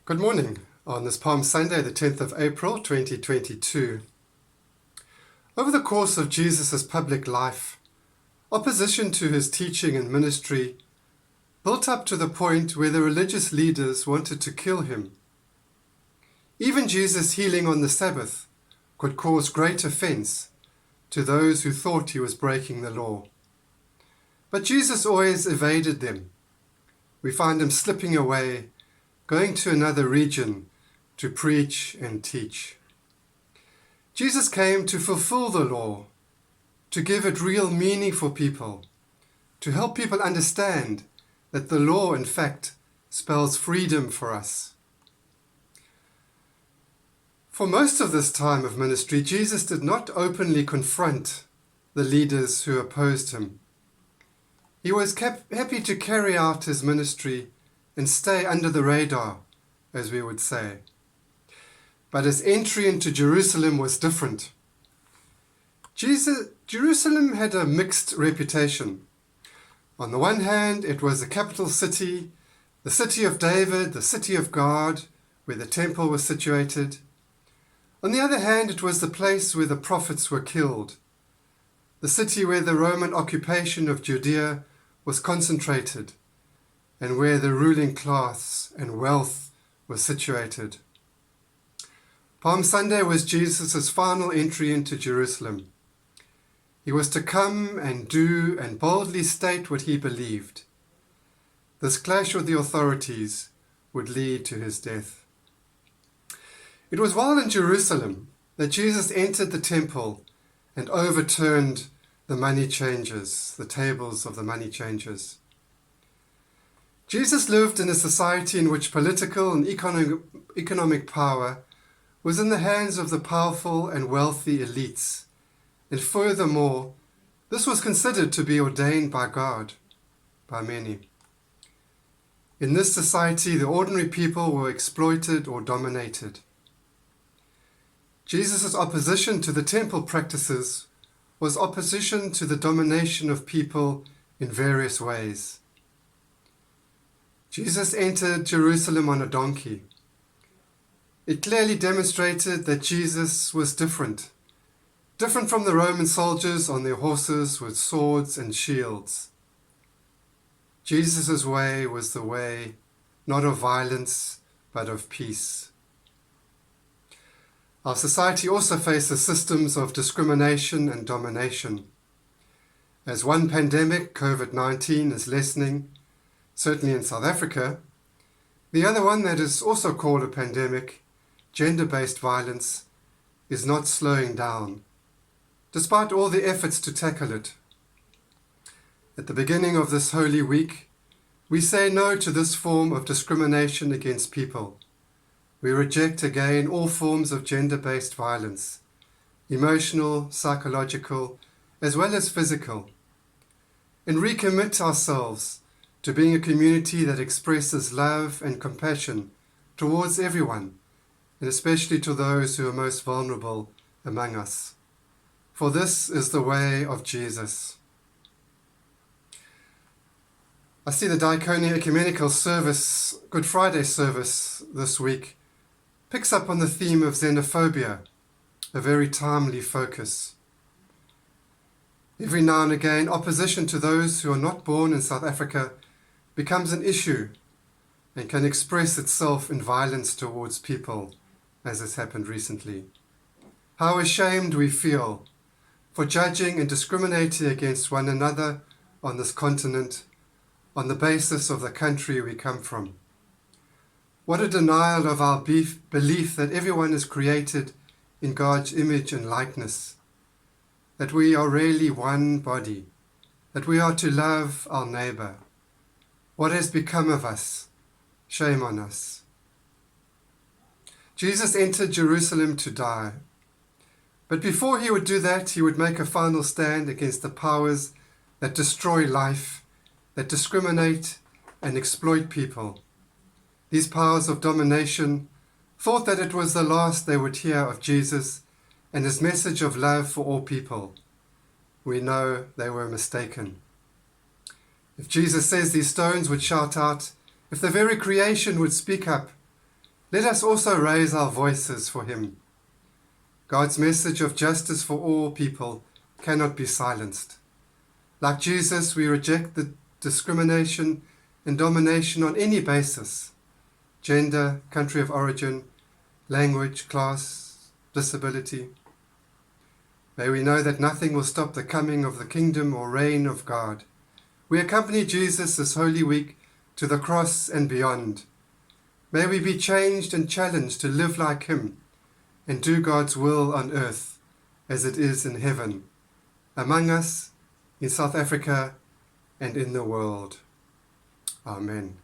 Good morning on this Palm Sunday, the 10th of April 2022. Over the course of Jesus' public life, opposition to his teaching and ministry built up to the point where the religious leaders wanted to kill him. Even Jesus' healing on the Sabbath could cause great offense to those who thought he was breaking the law. But Jesus always evaded them. We find him slipping away, going to another region to preach and teach. Jesus came to fulfill the law, to give it real meaning for people, to help people understand that the law, in fact, spells freedom for us. For most of this time of ministry, Jesus did not openly confront the leaders who opposed him. He was happy to carry out his ministry and stay under the radar, as we would say. But his entry into Jerusalem was different. Jerusalem had a mixed reputation. On the one hand, it was the capital city, the city of David, the city of God, where the temple was situated. On the other hand, it was the place where the prophets were killed, the city where the Roman occupation of Judea was concentrated, and where the ruling class and wealth was situated. Palm Sunday was Jesus' final entry into Jerusalem. He was to come and do and boldly state what he believed. This clash with the authorities would lead to his death. It was while in Jerusalem that Jesus entered the temple and overturned the money changers, the tables of the money changers. Jesus lived in a society in which political and economic power was in the hands of the powerful and wealthy elites, and furthermore, this was considered to be ordained by God, by many. In this society, the ordinary people were exploited or dominated. Jesus' opposition to the temple practices was opposition to the domination of people in various ways. Jesus entered Jerusalem on a donkey. It clearly demonstrated that Jesus was different from the Roman soldiers on their horses with swords and shields. Jesus' way was the way not of violence, but of peace. Our society also faces systems of discrimination and domination. As one pandemic, COVID-19, is lessening, certainly in South Africa, the other one that is also called a pandemic, gender-based violence, is not slowing down, despite all the efforts to tackle it. At the beginning of this Holy Week, we say no to this form of discrimination against people. We reject again all forms of gender-based violence, emotional, psychological, as well as physical, and recommit ourselves to being a community that expresses love and compassion towards everyone, and especially to those who are most vulnerable among us. For this is the way of Jesus. I see the Diaconia Ecumenical Service, Good Friday service this week, picks up on the theme of xenophobia, a very timely focus. Every now and again, opposition to those who are not born in South Africa becomes an issue and can express itself in violence towards people, as has happened recently. How ashamed we feel for judging and discriminating against one another on this continent on the basis of the country we come from. What a denial of our belief that everyone is created in God's image and likeness, that we are really one body, that we are to love our neighbor. What has become of us? Shame on us. Jesus entered Jerusalem to die. But before he would do that, he would make a final stand against the powers that destroy life, that discriminate and exploit people. These powers of domination thought that it was the last they would hear of Jesus and his message of love for all people. We know they were mistaken. If Jesus says these stones would shout out, if the very creation would speak up, Let us also raise our voices for him. God's message of justice for all people cannot be silenced. Like Jesus, we reject the discrimination and domination on any basis: gender, country of origin, language, class, disability. May we know that nothing will stop the coming of the kingdom or reign of God. We accompany Jesus this Holy Week to the cross and beyond. May we be changed and challenged to live like him and do God's will on earth as it is in heaven, among us, in South Africa, and in the world. Amen.